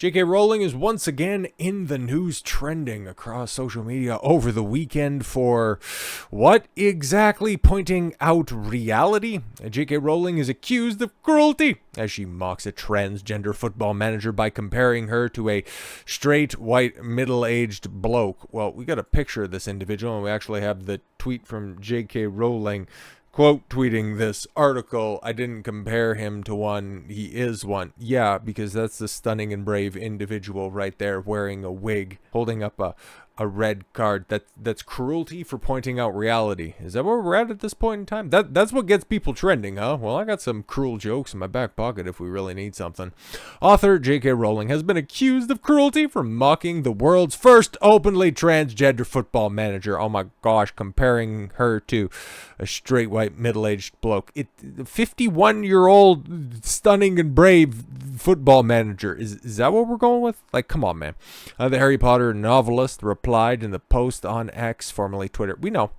JK Rowling is once again in the news, trending across social media over the weekend for what exactly? Pointing out reality. JK Rowling is accused of cruelty as she mocks a transgender football manager by comparing her to a straight, white, middle-aged bloke. Well, we got a picture of this individual, and we actually have the tweet from JK Rowling quote tweeting this article. I didn't compare him to one. He is one. Yeah, because that's the stunning and brave individual right there wearing a wig, holding up a red card. That's cruelty for pointing out reality. Is that where we're at this point in time? That's what gets people trending, huh? Well, I got some cruel jokes in my back pocket if we really need something. Author JK Rowling has been accused of cruelty for mocking the world's first openly transgender football manager. Oh my gosh, comparing her to a straight white middle-aged bloke. 51-year-old stunning and brave football manager. Is that what we're going with? Like, come on, man. The Harry Potter novelist replied in the post on X, formerly Twitter. We know.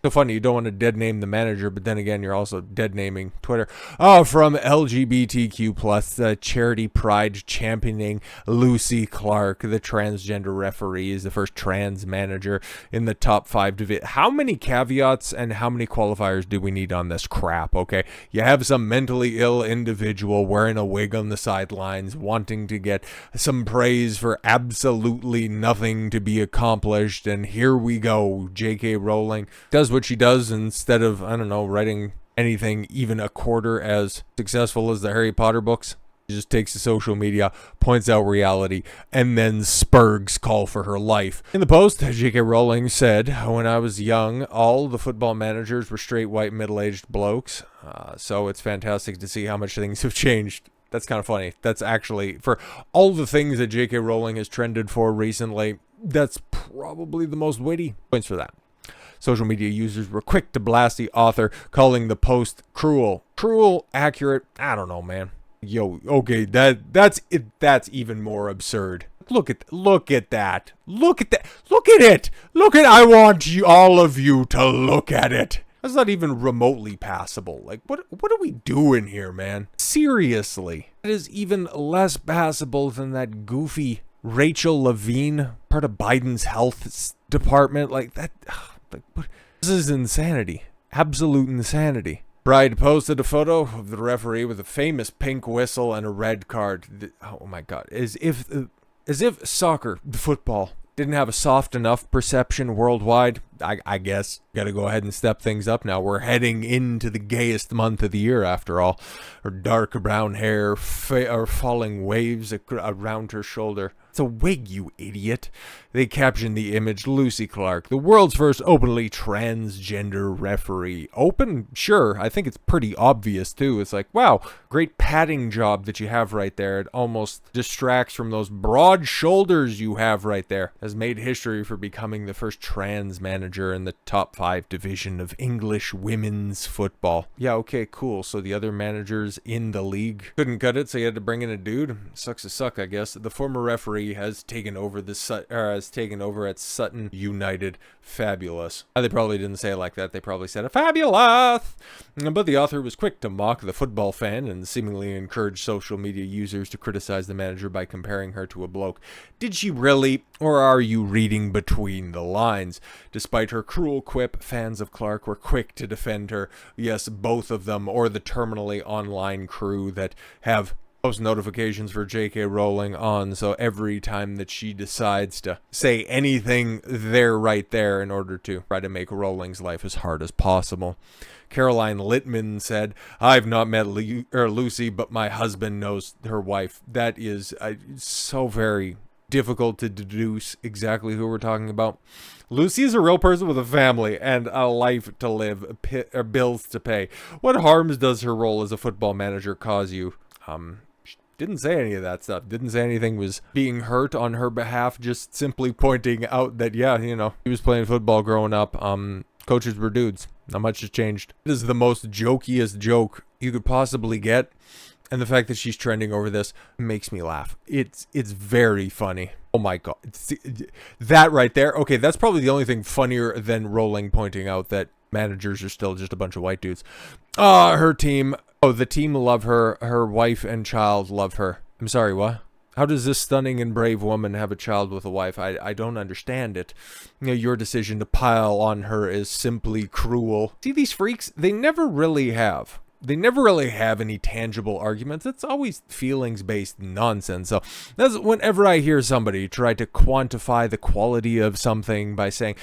So funny, you don't want to dead name the manager, but then again, you're also dead naming Twitter. From LGBTQ plus charity pride championing Lucy Clark, the transgender referee, is the first trans manager in the top 5 division. How many caveats and how many qualifiers do we need on this crap? Okay, you have some mentally ill individual wearing a wig on the sidelines, wanting to get some praise for absolutely nothing to be accomplished, and here we go. JK Rowling does what she does instead of, I don't know, writing anything even a quarter as successful as the Harry Potter books. She just takes to social media, points out reality, and then spurgs call for her life. In the post, JK Rowling said, "When I was young, all the football managers were straight white middle-aged blokes. So it's fantastic to see how much things have changed." That's kind of funny. That's actually, for all the things that JK Rowling has trended for recently, that's probably the most witty. Points for that. Social media users were quick to blast the author, calling the post cruel, accurate. I don't know, man. Yo, okay, that's it. That's even more absurd. Look at that. Look at it. I want all of you to look at it. That's not even remotely passable. Like, what are we doing here, man? Seriously. It is even less passable than that goofy Rachel Levine, part of Biden's health department. Like that. Like, what? This is insanity. Absolute insanity. Bride posted a photo of the referee with a famous pink whistle and a red card. Oh my god. As if soccer, football, didn't have a soft enough perception worldwide. I guess gotta go ahead and step things up now. We're heading into the gayest month of the year after all. Her dark brown hair falling waves around her shoulder. It's a wig, you idiot. They captioned the image, Lucy Clark, the world's first openly transgender referee. Open? Sure. I think it's pretty obvious, too. It's like, wow, great padding job that you have right there. It almost distracts from those broad shoulders you have right there. Has made history for becoming the first trans manager in the top 5 division of English women's football. Yeah, okay, cool. So the other managers in the league couldn't cut it, so you had to bring in a dude. Sucks to suck, I guess. The former referee has taken over at Sutton United. Fabulous. They probably didn't say it like that. They probably said a fabulous. But the author was quick to mock the football fan and seemingly encourage social media users to criticize the manager by comparing her to a bloke. Did she really, or are you reading between the lines? Despite her cruel quip, fans of Clark were quick to defend her. Yes, both of them, or the terminally online crew that have post notifications for JK Rowling on, so every time that she decides to say anything, they're right there in order to try to make Rowling's life as hard as possible. Caroline Littman said, "I've not met Lucy, but my husband knows her wife." That is so very difficult to deduce exactly who we're talking about. Lucy is a real person with a family and a life to live, bills to pay. What harms does her role as a football manager cause you? Didn't say any of that stuff. Didn't say anything was being hurt on her behalf. Just simply pointing out that, yeah, you know, he was playing football growing up. Coaches were dudes. Not much has changed. It is the most jokiest joke you could possibly get. And the fact that she's trending over this makes me laugh. It's very funny. Oh my god. That right there. Okay, that's probably the only thing funnier than Rowling pointing out that managers are still just a bunch of white dudes. Her team. Oh, the team love her. Her wife and child love her. I'm sorry, what? How does this stunning and brave woman have a child with a wife? I don't understand it. Your decision to pile on her is simply cruel. See, these freaks, they never really have any tangible arguments. It's always feelings-based nonsense. So that's whenever I hear somebody try to quantify the quality of something by saying,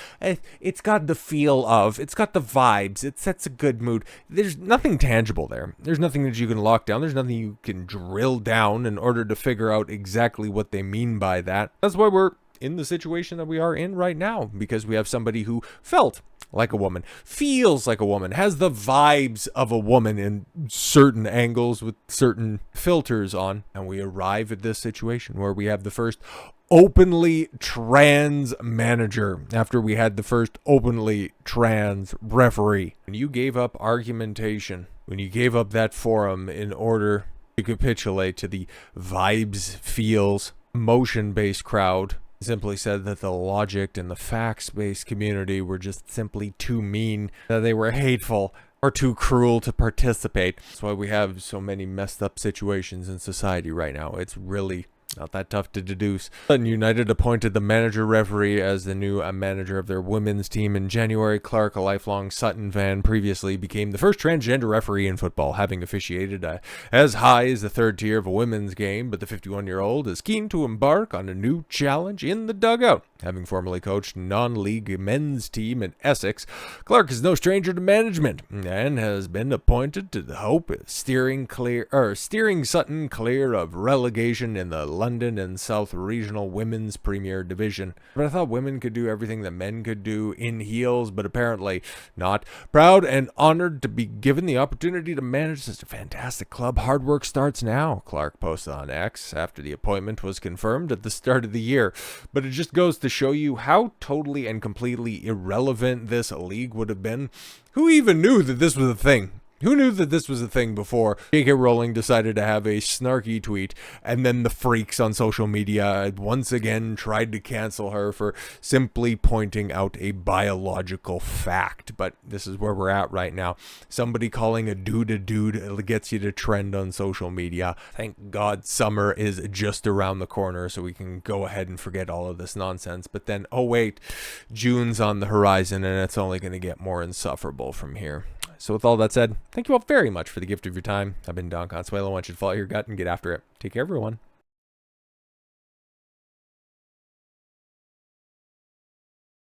it's got the feel of, it's got the vibes, it sets a good mood. There's nothing tangible there. There's nothing that you can lock down. There's nothing you can drill down in order to figure out exactly what they mean by that. That's why we're in the situation that we are in right now, because we have somebody who felt like a woman, feels like a woman, has the vibes of a woman in certain angles with certain filters on, and we arrive at this situation where we have the first openly trans manager after we had the first openly trans referee. When you gave up argumentation, when you gave up that forum in order to capitulate to the vibes, feels, emotion-based crowd, simply said that the logic and the facts-based community were just simply too mean, that they were hateful or too cruel to participate. That's why we have so many messed up situations in society right now. It's really not that tough to deduce. Sutton United appointed the manager referee as the new manager of their women's team in January. Clark, a lifelong Sutton fan, previously became the first transgender referee in football, having officiated as high as the third tier of a women's game. But the 51-year-old is keen to embark on a new challenge in the dugout. Having formerly coached non-league men's team in Essex, Clark is no stranger to management and has been appointed to the hope of steering Sutton clear of relegation in the London and South Regional Women's Premier Division. But I thought women could do everything that men could do in heels, but apparently not. Proud and honored to be given the opportunity to manage such a fantastic club. Hard work starts now, Clark posted on X after the appointment was confirmed at the start of the year. But it just goes to show you how totally and completely irrelevant this league would have been. Who even knew that this was a thing? Who knew that this was a thing before JK Rowling decided to have a snarky tweet, and then the freaks on social media once again tried to cancel her for simply pointing out a biological fact? But this is where we're at right now. Somebody calling a dude gets you to trend on social media. Thank God summer is just around the corner so we can go ahead and forget all of this nonsense. But then, oh wait, June's on the horizon and it's only going to get more insufferable from here. So with all that said, thank you all very much for the gift of your time. I've been Don Consuelo. I want you to follow your gut and get after it. Take care, everyone.